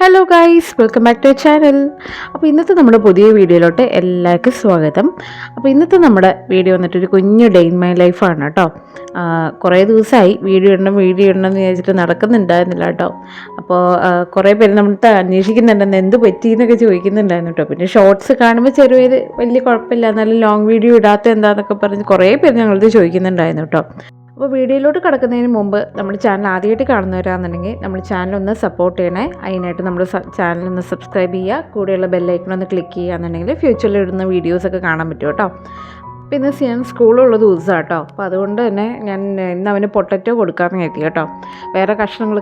Hello guys, welcome back to channel. അപ്പോൾ ഇന്നത്തെ നമ്മുടെ പുതിയ വീഡിയോയിലോട്ട് എല്ലാവർക്കും സ്വാഗതം. അപ്പോൾ ഇന്നത്തെ നമ്മുടെ വീഡിയോ വന്നിട്ടൊരു കുഞ്ഞു ഡേ ഇൻ മൈ ലൈഫാണ് കേട്ടോ. കുറേ ദിവസമായി വീഡിയോ ഇടണം എന്ന് വിചാരിച്ചിട്ട് നടക്കുന്നുണ്ടായിരുന്നില്ല കേട്ടോ. അപ്പോൾ കുറേ പേര് നമ്മളത്തെ അന്വേഷിക്കുന്നുണ്ടെന്ന് എന്ത് പറ്റിയെന്നൊക്കെ ചോദിക്കുന്നുണ്ടായിരുന്നു കേട്ടോ. പിന്നെ ഷോർട്സ് കാണുമ്പോൾ ചെറിയൊരു വലിയ കുഴപ്പമില്ല, എന്നാലും ലോങ് വീഡിയോ ഇടാത്ത എന്താണെന്നൊക്കെ പറഞ്ഞ് കുറേ പേര് ഞങ്ങളത് ചോദിക്കുന്നുണ്ടായിരുന്നു കേട്ടോ. അപ്പോൾ വീഡിയോയിലോട്ട് കിടക്കുന്നതിന് മുമ്പ് നമ്മുടെ ചാനൽ ആദ്യമായിട്ട് കാണുന്നവരാണെന്നുണ്ടെങ്കിൽ നമ്മൾ ചാനലൊന്ന് സപ്പോർട്ട് ചെയ്യണേ. അതിനായിട്ട് നമ്മൾ ചാനലൊന്ന് സബ്സ്ക്രൈബ് ചെയ്യുക, കൂടെയുള്ള ബെല്ലൈക്കണൊന്ന് ക്ലിക്ക് ചെയ്യുകയാണെന്നുണ്ടെങ്കിൽ ഫ്യൂച്ചറിൽ ഇടുന്ന വീഡിയോസൊക്കെ കാണാൻ പറ്റും കേട്ടോ. പിന്നെ ഞാൻ സ്കൂളുള്ള ദിവസമാണ് കേട്ടോ. അപ്പോൾ അതുകൊണ്ട് തന്നെ ഞാൻ ഇന്ന് അവന് പൊട്ടറ്റോ കൊടുക്കാമെന്ന് കരുതി കേട്ടോ. വേറെ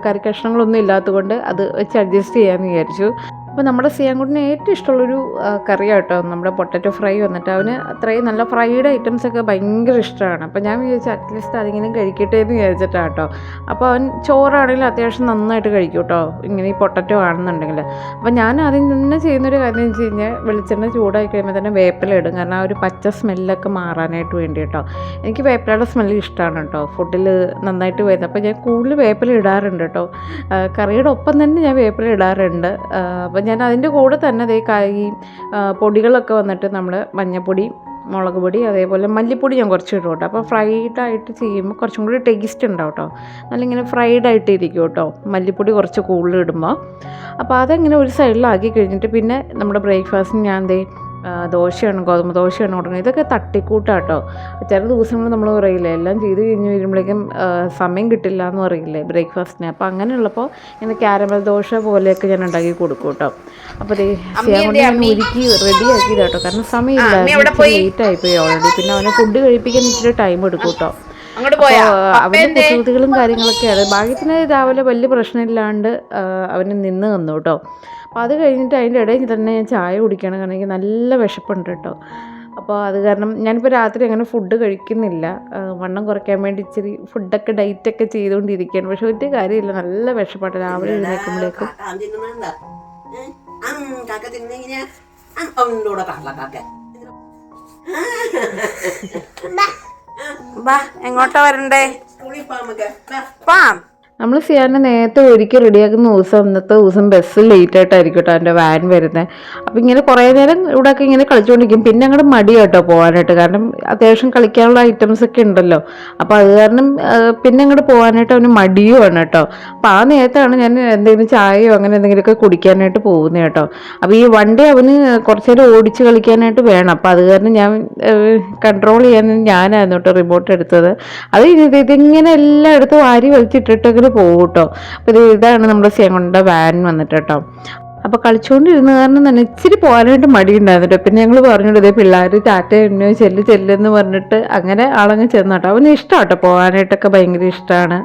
കറി കഷ്ണങ്ങളൊന്നും ഇല്ലാത്തതുകൊണ്ട് അത് വെച്ച് അഡ്ജസ്റ്റ് ചെയ്യാമെന്ന് വിചാരിച്ചു. അപ്പോൾ നമ്മുടെ സിയാൻകുട്ടിന് ഏറ്റവും ഇഷ്ടമുള്ളൊരു കറിയാണ് കേട്ടോ നമ്മുടെ പൊട്ടറ്റോ ഫ്രൈ വന്നിട്ട്. അവന് അത്രയും നല്ല ഫ്രൈഡ് ഐറ്റംസൊക്കെ ഭയങ്കര ഇഷ്ടമാണ്. അപ്പോൾ ഞാൻ വിചാരിച്ചു അറ്റ്ലീസ്റ്റ് അതിങ്ങനെ കഴിക്കട്ടെ എന്ന് വിചാരിച്ചിട്ടാണ് കേട്ടോ. അപ്പോൾ അവൻ ചോറാണെങ്കിലും അത്യാവശ്യം നന്നായിട്ട് കഴിക്കും കേട്ടോ, ഇങ്ങനെ ഈ പൊട്ടറ്റോ ആണെന്നുണ്ടെങ്കിൽ. അപ്പോൾ ഞാൻ അതിൽ നിന്ന് ചെയ്യുന്നൊരു കാര്യം എന്ന് വെച്ച് കഴിഞ്ഞാൽ വെളിച്ചെണ്ണ ചൂടായി കഴിയുമ്പോൾ തന്നെ വേപ്പില ഇടും, കാരണം ആ ഒരു പച്ച സ്മെല്ലൊക്കെ മാറാനായിട്ട് വേണ്ടി കേട്ടോ. എനിക്ക് വേപ്പിലയുടെ സ്മെല്ല് ഇഷ്ടമാണ് കേട്ടോ, ഫുഡിൽ നന്നായിട്ട് വരുന്നത്. അപ്പോൾ ഞാൻ കൂടുതൽ വേപ്പില ഇടാറുണ്ട് കേട്ടോ. കറിയുടെ ഒപ്പം തന്നെ ഞാൻ വേപ്പില ഇടാറുണ്ട്. അപ്പോൾ ഞാൻ അതിൻ്റെ കൂടെ തന്നെ ഈ പൊടികളൊക്കെ വന്നിട്ട് നമ്മൾ മഞ്ഞൾപ്പൊടി, മുളക് പൊടി, അതേപോലെ മല്ലിപ്പൊടി ഞാൻ കുറച്ച് ഇടും കേട്ടോ. അപ്പോൾ ഫ്രൈഡായിട്ട് ചെയ്യുമ്പോൾ കുറച്ചും കൂടി ടേസ്റ്റ് ഉണ്ടാവും കേട്ടോ, നല്ല ഇങ്ങനെ ഫ്രൈഡായിട്ട് ഇരിക്കും കേട്ടോ മല്ലിപ്പൊടി കുറച്ച് കൂടുതൽ ഇടുമ്പോൾ. അപ്പോൾ അതങ്ങനെ ഒരു സൈഡിലാക്കി കഴിഞ്ഞിട്ട് പിന്നെ നമ്മുടെ ബ്രേക്ക്ഫാസ്റ്റിന് ഞാൻ ദോശയാണ്, ഗോതമ്പ് ദോശയാണ് കൊടുക്കുന്നത്. ഇതൊക്കെ തട്ടിക്കൂട്ടാട്ടോ. ചില ദിവസങ്ങൾ നമ്മൾ പറയില്ലേ എല്ലാം ചെയ്ത് കഴിഞ്ഞ് വരുമ്പോഴേക്കും സമയം കിട്ടില്ല എന്ന് പറയില്ലേ ബ്രേക്ക്ഫാസ്റ്റിന്. അപ്പോൾ അങ്ങനെയുള്ളപ്പോൾ ഇങ്ങനെ ക്യാരമൽ ദോശ പോലെയൊക്കെ ഞാൻ ഉണ്ടാക്കി കൊടുക്കും കേട്ടോ. അപ്പോൾ ചെയ്യാൻ ഞാൻ ഒരുക്കി റെഡിയാക്കിയത് കേട്ടോ, കാരണം സമയമില്ല, ലേറ്റ് ആയിപ്പോയി ഓൾറെഡി. പിന്നെ അവനെ ഫുഡ് കഴിപ്പിക്കാൻ ഇച്ചിരി ടൈം എടുക്കും കേട്ടോ. അപ്പോൾ അവൻ്റെ കുസൃതികളും കാര്യങ്ങളൊക്കെയാണ്. ഭാഗ്യത്തിന് രാവിലെ വലിയ പ്രശ്നമില്ലാണ്ട് അവന് നിന്ന് തന്നു കേട്ടോ. അപ്പോൾ അത് കഴിഞ്ഞിട്ട് അതിൻ്റെ ഇടയിൽ തന്നെ ഞാൻ ചായ കുടിക്കണം, കാരണം എനിക്ക് നല്ല വിശപ്പുണ്ട് കേട്ടോ. അപ്പോൾ അത് കാരണം ഞാനിപ്പോൾ രാത്രി അങ്ങനെ ഫുഡ് കഴിക്കുന്നില്ല, വണ്ണം കുറയ്ക്കാൻ വേണ്ടി ഇച്ചിരി ഫുഡൊക്കെ ഡയറ്റൊക്കെ ചെയ്തുകൊണ്ടിരിക്കുകയാണ്. പക്ഷെ ഒരു കാര്യമില്ല, നല്ല വിശപ്പാണ് രാവിലെ എഴുന്നേൽക്കുമ്പോഴേക്കും. എങ്ങോട്ടാ വരണ്ടേ? പാം. നമ്മൾ സിയാനെ നേരത്തെ ഒരുക്കി റെഡിയാക്കുന്ന ദിവസം അന്നത്തെ ദിവസം ബസ് ലേറ്റ് ആയിട്ടായിരിക്കും കേട്ടോ എൻ്റെ വാൻ വരുന്നത്. അപ്പോൾ ഇങ്ങനെ കുറേ നേരം ഇവിടെയൊക്കെ ഇങ്ങനെ കളിച്ചുകൊണ്ടിരിക്കും. പിന്നെ അങ്ങോട്ട് മടി കേട്ടോ പോകാനായിട്ട്, കാരണം അത്യാവശ്യം കളിക്കാനുള്ള ഐറ്റംസ് ഒക്കെ ഉണ്ടല്ലോ. അപ്പോൾ അത് കാരണം പിന്നെ അങ്ങോട്ട് പോകാനായിട്ട് അവന് മടിയുമാണ് കേട്ടോ. അപ്പോൾ ആ നേരത്താണ് ഞാൻ എന്തെങ്കിലും ചായയോ അങ്ങനെ എന്തെങ്കിലുമൊക്കെ കുടിക്കാനായിട്ട് പോകുന്നത് കേട്ടോ. അപ്പോൾ ഈ വണ്ടി അവന് കുറച്ച് നേരം ഓടിച്ച് കളിക്കാനായിട്ട് വേണം. അപ്പോൾ അത് കാരണം ഞാൻ കൺട്രോൾ ചെയ്യാൻ ഞാനായിരുന്നു കേട്ടോ റിമോട്ട് എടുത്തത്. അത് ഇതിങ്ങനെ എല്ലായിടത്തും വാരി വലിച്ചിട്ടിട്ടൊക്കെ പോകും കേട്ടോ. അപ്പോൾ ഇതാണ് നമ്മുടെ സിയാൻകുട്ടിയുടെ വാൻ വന്നിട്ട് കേട്ടോ. അപ്പോൾ കളിച്ചുകൊണ്ടിരുന്ന കാരണം തന്നെ ഇച്ചിരി പോകാനായിട്ട് മടിയുണ്ടായിരുന്നു കേട്ടോ. പിന്നെ ഞങ്ങൾ പറഞ്ഞോളൂ ഇതേ പിള്ളേർ ടാറ്റ എണ്ണയോ ചെല്ലെന്ന് പറഞ്ഞിട്ട് അങ്ങനെ ആളങ്ങ് ചെന്നു കേട്ടോ. അവന് ഇഷ്ടമാണ് കേട്ടോ, പോകാനായിട്ടൊക്കെ ഭയങ്കര ഇഷ്ടമാണ്.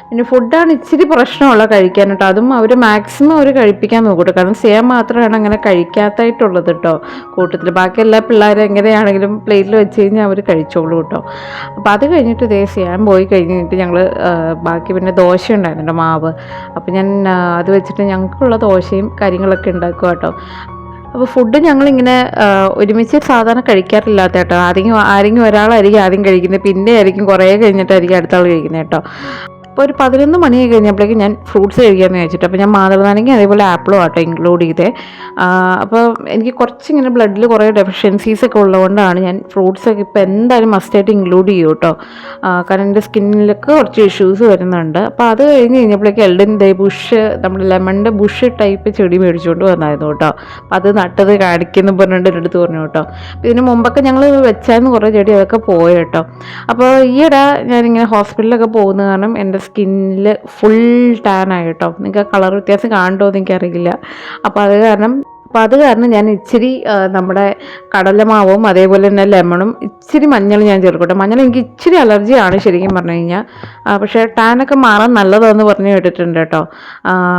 പിന്നെ ഫുഡാണ് ഇച്ചിരി പ്രശ്നമുള്ള കഴിക്കാൻ കേട്ടോ. അതും അവർ മാക്സിമം അവർ കഴിപ്പിക്കാൻ നോക്കും കേട്ടോ, കാരണം സിയാൻ മാത്രമാണ് അങ്ങനെ കഴിക്കാത്തായിട്ടുള്ളത് കേട്ടോ കൂട്ടത്തിൽ. ബാക്കി എല്ലാ പിള്ളേരും എങ്ങനെയാണെങ്കിലും പ്ലേറ്റിൽ വെച്ച് കഴിഞ്ഞാൽ അവർ കഴിച്ചോളൂ കേട്ടോ. അപ്പോൾ അത് കഴിഞ്ഞിട്ട് ഇതേ സിയാൻ പോയി കഴിഞ്ഞിട്ട് ഞങ്ങൾ ബാക്കി പിന്നെ ദോശ ഉണ്ടായിരുന്നു മാവ്. അപ്പോൾ ഞാൻ അത് വെച്ചിട്ട് ഞങ്ങൾക്കുള്ള ദോശയും കാര്യങ്ങളൊക്കെ ഉണ്ടാക്കുക കേട്ടോ. അപ്പോൾ ഫുഡ് ഞങ്ങളിങ്ങനെ ഒരുമിച്ച് സാധാരണ കഴിക്കാറില്ലാത്ത കേട്ടോ. ആരെങ്കിലും ഒരാളായിരിക്കും ആദ്യം കഴിക്കുന്നത്, പിന്നെ ആയിരിക്കും കുറേ കഴിഞ്ഞിട്ടായിരിക്കും അടുത്ത ആൾ കഴിക്കുന്നത് കേട്ടോ. അപ്പോൾ ഒരു 11 മണിയായി കഴിഞ്ഞപ്പോഴേക്കും ഞാൻ ഫ്രൂട്ട്സ് കഴിക്കാമെന്ന് വെച്ചിട്ട് അപ്പോൾ ഞാൻ മാതളനാരങ്ങയും അതേപോലെ ആപ്പിളും ആട്ടോ ഇൻക്ലൂഡ് ചെയ്തേ. അപ്പോൾ എനിക്ക് കുറച്ചിങ്ങനെ ബ്ലഡിൽ കുറേ ഡെഫിഷ്യൻസീസ് ഒക്കെ ഉള്ളതുകൊണ്ടാണ് ഞാൻ ഫ്രൂട്ട്സൊക്കെ ഇപ്പോൾ എന്തായാലും മസ്റ്റായിട്ട് ഇൻക്ലൂഡ് ചെയ്യും കേട്ടോ, കാരണം എൻ്റെ സ്കിന്നിലൊക്കെ കുറച്ച് ഇഷ്യൂസ് വരുന്നുണ്ട്. അപ്പോൾ അത് കഴിഞ്ഞപ്പോഴേക്കും എൽഡൻ ബുഷ്, നമ്മുടെ ലെമണിൻ്റെ ബുഷ് ടൈപ്പ് ചെടി മേടിച്ചുകൊണ്ട് വന്നായിരുന്നു കേട്ടോ. അപ്പോൾ അത് നട്ടത് കാണിക്കുന്നു പറഞ്ഞിട്ട് എൻ്റെ അടുത്ത് പറഞ്ഞു കേട്ടോ. അപ്പോൾ ഇതിന് മുമ്പൊക്കെ ഞങ്ങൾ വെച്ചായിരുന്നു കുറേ ചെടി, അതൊക്കെ പോയ കേട്ടോ. അപ്പോൾ ഈയിടെ ഞാനിങ്ങനെ ഹോസ്പിറ്റലിലൊക്കെ പോകുന്ന കാരണം എൻ്റെ സ്കിന്നിൽ ഫുൾ ടാൻ ആയി കേട്ടോ. നിങ്ങൾക്ക് കളർ വ്യത്യാസം കാണുമോ എന്ന് എനിക്കറിയില്ല. അപ്പോൾ അത് കാരണം ഞാൻ ഇച്ചിരി നമ്മുടെ കടലമാവും അതേപോലെ തന്നെ ലെമണും ഇച്ചിരി മഞ്ഞൾ ഞാൻ ചേർക്കട്ടെ. മഞ്ഞൾ എനിക്ക് ഇച്ചിരി അലർജിയാണ് ശരിക്കും പറഞ്ഞു കഴിഞ്ഞാൽ, പക്ഷേ ടാനൊക്കെ മാറാൻ നല്ലതാണെന്ന് പറഞ്ഞു കേട്ടിട്ടുണ്ട് കേട്ടോ.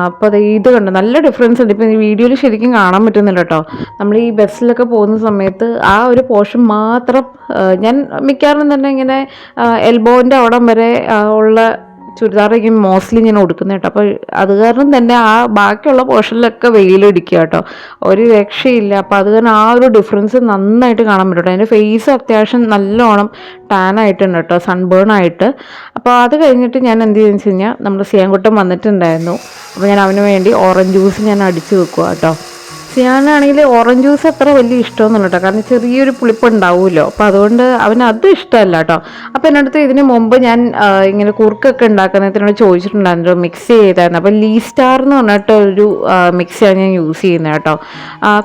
അപ്പോൾ ഇത് കണ്ടോ നല്ല ഡിഫറൻസ് ഉണ്ട്. ഇപ്പോൾ ഈ വീഡിയോയിൽ ശരിക്കും കാണാൻ പറ്റുന്നില്ല കേട്ടോ. നമ്മൾ ഈ ബസ്സിലൊക്കെ പോകുന്ന സമയത്ത് ആ ഒരു പോർഷൻ മാത്രം ഞാൻ മിക്കവാറും തന്നെ ഇങ്ങനെ എൽബോൻ്റെ അവിടം വരെ ഉള്ള ചുരിദാറൊക്കെ മോസ്റ്റ്ലി ഞാൻ ഉടുക്കുന്നത് കേട്ടോ. അപ്പോൾ അത് കാരണം തന്നെ ആ ബാക്കിയുള്ള പോർഷനിലൊക്കെ വെയിലടിക്കുക കേട്ടോ, ഒരു രക്ഷയില്ല. അപ്പോൾ അത് കാരണം ആ ഒരു ഡിഫറൻസ് നന്നായിട്ട് കാണാൻ പറ്റും കേട്ടോ. എൻ്റെ ഫേസ് അത്യാവശ്യം നല്ലോണം ടാൻ ആയിട്ടുണ്ട് കേട്ടോ, സൺബേൺ ആയിട്ട്. അപ്പോൾ അത് കഴിഞ്ഞിട്ട് ഞാൻ എന്ത് ചെയ്യുന്നത് വെച്ച് കഴിഞ്ഞാൽ നമ്മുടെ സിയാൻകുട്ടൻ വന്നിട്ടുണ്ടായിരുന്നു. അപ്പോൾ ഞാൻ അവന് വേണ്ടി ഓറഞ്ച് ജ്യൂസ് ഞാൻ അടിച്ച് വെക്കുക കേട്ടോ. സിയാനാണെങ്കിൽ ഓറഞ്ച് ജ്യൂസ് അത്ര വലിയ ഇഷ്ടമൊന്നുമില്ല കേട്ടോ, കാരണം ചെറിയൊരു പുളിപ്പ് ഉണ്ടാവുമല്ലോ, അപ്പോൾ അതുകൊണ്ട് അവന് അത് ഇഷ്ടമല്ല കേട്ടോ. അപ്പോൾ എൻ്റെ അടുത്ത് ഇതിന് മുമ്പ് ഞാൻ ഇങ്ങനെ കുറുക്കൊക്കെ ഉണ്ടാക്കുന്നതിനോട് ചോദിച്ചിട്ടുണ്ടായിരുന്നു, മിക്സ് ചെയ്തായിരുന്നു. അപ്പോൾ ലീ സ്റ്റാർ എന്ന് പറഞ്ഞിട്ട് ഒരു മിക്സിയാണ് ഞാൻ യൂസ് ചെയ്യുന്നത് കേട്ടോ.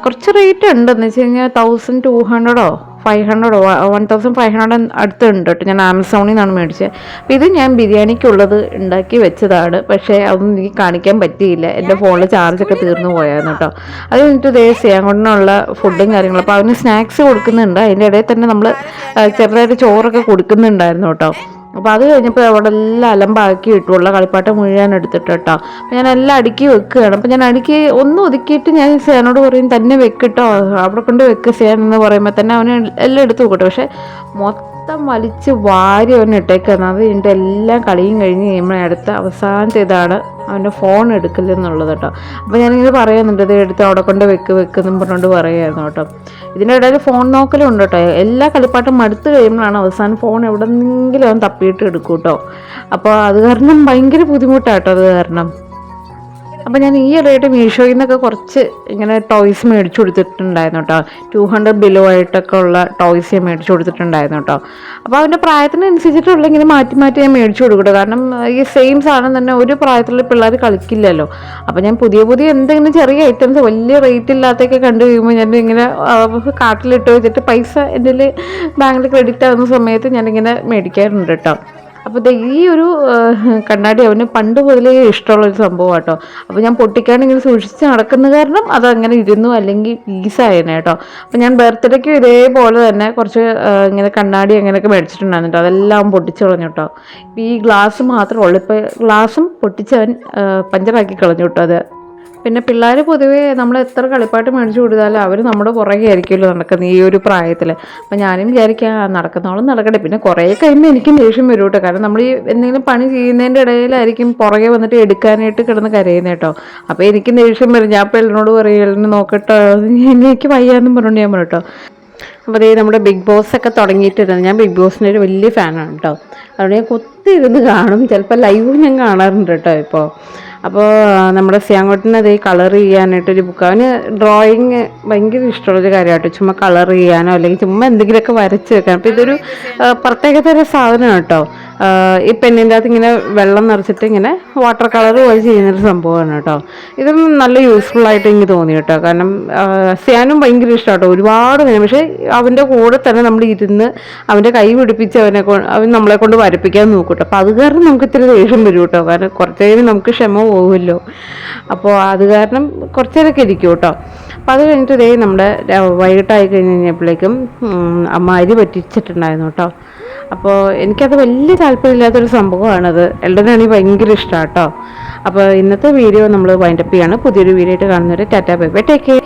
കുറച്ച് റേറ്റ് ഉണ്ടെന്ന് വെച്ച് കഴിഞ്ഞാൽ 1200 500 1500 അടുത്തുണ്ട് കേട്ടോ. ഞാൻ ആമസോണിൽ നിന്നാണ് മേടിച്ചത്. അപ്പോൾ ഇത് ഞാൻ ബിരിയാണിക്കുള്ളത് ഉണ്ടാക്കി വെച്ചതാണ്, പക്ഷേ അതൊന്നും എനിക്ക് കാണിക്കാൻ പറ്റിയില്ല, എൻ്റെ ഫോണിൽ ചാർജൊക്കെ തീർന്നു പോയായിരുന്നു കേട്ടോ. അത് കഴിഞ്ഞിട്ട് ചെയ്യാൻ കൊണ്ടുള്ള ഫുഡും കാര്യങ്ങളും. അപ്പോൾ അവന് സ്നാക്സ് കൊടുക്കുന്നുണ്ട്, അതിൻ്റെ ഇടയിൽ തന്നെ നമ്മൾ ചെറുതായിട്ട് ചോറൊക്കെ കൊടുക്കുന്നുണ്ടായിരുന്നു കേട്ടോ. അപ്പോൾ അത് കഴിഞ്ഞപ്പോൾ അവിടെ എല്ലാം അലമ്പാക്കി ഇട്ടുള്ള കളിപ്പാട്ടം മുഴുവൻ എടുത്തിട്ട് കേട്ടോ. അപ്പോൾ ഞാൻ എല്ലാം അടുക്കി വെക്കുകയാണ്. അപ്പോൾ ഞാൻ അടുക്കി ഒന്ന് ഒതുക്കിയിട്ട് ഞാൻ സേനോട് പറയും തന്നെ വെക്കിട്ടോ, അവിടെ കൊണ്ട് വെക്ക് സേൻ എന്ന് പറയുമ്പോൾ തന്നെ അവന് എല്ലാം എടുത്ത് വെക്കട്ടെ. പക്ഷേ മൊത്തം വലിച്ച് വാരി അവന് ഇട്ടേക്കുന്നത്. അത് ഇതിൻ്റെ എല്ലാം കളിയും കഴിഞ്ഞ് കഴിയുമ്പോൾ അടുത്ത അവസാനത്തെ ഇതാണ് അവൻ്റെ ഫോൺ എടുക്കില്ലെന്നുള്ളത് കേട്ടോ. അപ്പോൾ ഞാനിങ്ങനെ പറയുന്നുണ്ട്, ഇത് എടുത്ത് അവിടെ കൊണ്ട് വെക്കെന്നും പറഞ്ഞുകൊണ്ട് പറയുമായിരുന്നു കേട്ടോ. ഇതിൻ്റെ ഇടയിൽ ഫോൺ നോക്കലും ഉണ്ട് കേട്ടോ. എല്ലാ കളിപ്പാട്ടും മടുത്ത് കഴിയുമ്പോഴാണ് അവസാനം ഫോൺ എവിടെന്നെങ്കിലും അവൻ തപ്പിയിട്ട് എടുക്കും കേട്ടോ. അപ്പോൾ അത് കാരണം ഭയങ്കര ബുദ്ധിമുട്ടാട്ടോ അത് കാരണം. അപ്പോൾ ഞാൻ ഈ ഇടയായിട്ട് മീഷോയിൽ നിന്നൊക്കെ കുറച്ച് ഇങ്ങനെ ടോയ്സ് മേടിച്ചു കൊടുത്തിട്ടുണ്ടായിരുന്നു കേട്ടോ. 200 ബിലോ ആയിട്ടൊക്കെ ഉള്ള ടോയ്സ് ഞാൻ മേടിച്ചു കൊടുത്തിട്ടുണ്ടായിരുന്നു കേട്ടോ. അപ്പോൾ അവൻ്റെ പ്രായത്തിനനുസരിച്ചിട്ടുള്ള ഇങ്ങനെ മാറ്റി മാറ്റി ഞാൻ മേടിച്ചു കൊടുക്കട്ടോ. കാരണം ഈ സെയിം സാധനം തന്നെ ഒരു പ്രായത്തിലുള്ള പിള്ളേർ കളിക്കില്ലല്ലോ. അപ്പോൾ ഞാൻ പുതിയ എന്തെങ്കിലും ചെറിയ ഐറ്റംസ് വലിയ റേറ്റ് ഇല്ലാത്തൊക്കെ കണ്ടു കഴിയുമ്പോൾ ഞാൻ ഇങ്ങനെ കാർട്ടിലിട്ട് വെച്ചിട്ട് പൈസ എൻ്റെ ബാങ്കിൽ ക്രെഡിറ്റ് ആകുന്ന സമയത്ത് ഞാനിങ്ങനെ മേടിക്കാറുണ്ട് കേട്ടോ. അപ്പോൾ ഈ ഒരു കണ്ണാടി അവന് പണ്ട് മുതലേ ഇഷ്ടമുള്ളൊരു സംഭവം കേട്ടോ. അപ്പോൾ ഞാൻ പൊട്ടിക്കാണ്ടിങ്ങനെ സൂക്ഷിച്ച് നടക്കുന്ന കാരണം അതങ്ങനെ ഇരുന്നു, അല്ലെങ്കിൽ പീസായേനെ കേട്ടോ. അപ്പോൾ ഞാൻ ബർത്ത്ഡേക്ക് ഇതേപോലെ തന്നെ കുറച്ച് ഇങ്ങനെ കണ്ണാടി അങ്ങനെയൊക്കെ മേടിച്ചിട്ടുണ്ടായിരുന്നു കേട്ടോ. അതെല്ലാം പൊട്ടിച്ച് കളഞ്ഞു കേട്ടോ. ഇപ്പോൾ ഈ ഗ്ലാസ് മാത്രമേ ഉള്ളൂ. ഇപ്പോൾ ഗ്ലാസും പൊട്ടിച്ചവൻ പഞ്ചറാക്കി കളഞ്ഞു കേട്ടോ. അത് പിന്നെ പിള്ളേർ പൊതുവേ നമ്മൾ എത്ര കളിപ്പാട്ട് മേടിച്ചു കൊടുത്താലും അവർ നമ്മുടെ പുറകെ ആയിരിക്കുമല്ലോ നടക്കുന്നത് ഈ ഒരു പ്രായത്തിൽ. അപ്പോൾ ഞാനും വിചാരിക്കാം നടക്കുന്നോളം നടക്കട്ടെ. പിന്നെ കുറേ കഴിയുമ്പോൾ എനിക്കും ദേഷ്യം വരും കേട്ടോ. കാരണം നമ്മൾ ഈ എന്തെങ്കിലും പണി ചെയ്യുന്നതിൻ്റെ ഇടയിലായിരിക്കും പുറകെ വന്നിട്ട് എടുക്കാനായിട്ട് കിടന്ന് കരയുന്നത് കേട്ടോ. അപ്പോൾ എനിക്ക് ദേഷ്യം വരും. ഞാൻ ഇപ്പോൾ എല്ലിനോട് പറയും, എല്ലിന് നോക്കട്ടോ, എനിക്ക് വയ്യാന്നും പറഞ്ഞുകൊണ്ട് ഞാൻ പറഞ്ഞു കേട്ടോ. അപ്പോൾ അതേ നമ്മുടെ ബിഗ് ബോസ് ഒക്കെ തുടങ്ങിയിട്ടിരുന്നു. ഞാൻ ബിഗ് ബോസിൻ്റെ ഒരു വലിയ ഫാനാണ് കേട്ടോ. അതുകൊണ്ട് ഞാൻ കൊത്തിരുന്ന് കാണും, ചിലപ്പോൾ ലൈവും ഞാൻ കാണാറുണ്ട് കേട്ടോ ഇപ്പോൾ. അപ്പോൾ നമ്മുടെ സിയാങ്കോട്ടിന് അതേ കളർ ചെയ്യാനായിട്ടൊരു ബുക്ക്, അവന് ഡ്രോയിങ് ഭയങ്കര ഇഷ്ടമുള്ളൊരു കാര്യമായിട്ട്, ചുമ്മാ കളർ ചെയ്യാനോ അല്ലെങ്കിൽ ചുമ്മാ എന്തെങ്കിലുമൊക്കെ വരച്ച് വെക്കാൻ. അപ്പോൾ ഇതൊരു പ്രത്യേകതരം സാധനം കേട്ടോ. ഈ പെണ്ണിൻ്റെ അകത്ത് ഇങ്ങനെ വെള്ളം നിറച്ചിട്ട് ഇങ്ങനെ വാട്ടർ കളർ പോലെ ചെയ്യുന്നൊരു സംഭവമാണ് കേട്ടോ. ഇതും നല്ല യൂസ്ഫുള്ളായിട്ട് എനിക്ക് തോന്നി കേട്ടോ. കാരണം സിയാനും ഭയങ്കര ഇഷ്ടം കേട്ടോ, ഒരുപാട് നേരം. പക്ഷേ അവൻ്റെ കൂടെ തന്നെ നമ്മൾ ഇരുന്ന് അവൻ്റെ കൈ പിടിപ്പിച്ച് അവൻ നമ്മളെ കൊണ്ട് വരപ്പിക്കാൻ നോക്കും കേട്ടോ. അപ്പോൾ അത് കാരണം നമുക്ക് ഇത്തിരി ദേഷ്യം വരും കേട്ടോ. കാരണം കുറച്ച് നേരം നമുക്ക് ക്ഷമ പോകുമല്ലോ. അപ്പോൾ അത് കാരണം കുറച്ച് നേരമൊക്കെ ഇരിക്കും കേട്ടോ. അപ്പോൾ അത് കഴിഞ്ഞിട്ട് നമ്മുടെ വൈകിട്ടായി കഴിഞ്ഞപ്പോഴേക്കും അമ്മ അരി പറ്റിച്ചിട്ടുണ്ടായിരുന്നു കേട്ടോ. അപ്പോൾ എനിക്കത് വലിയ താല്പര്യമില്ലാത്തൊരു സംഭവമാണത്. എൽഡനാണെങ്കിൽ ഭയങ്കര ഇഷ്ടമാണ് കേട്ടോ. അപ്പോൾ ഇന്നത്തെ വീഡിയോ നമ്മൾ വൈൻഡപ്പ് ചെയ്യാണ്. പുതിയൊരു വീഡിയോ ആയിട്ട് കാണുന്നവരെ tata bye bye, take care.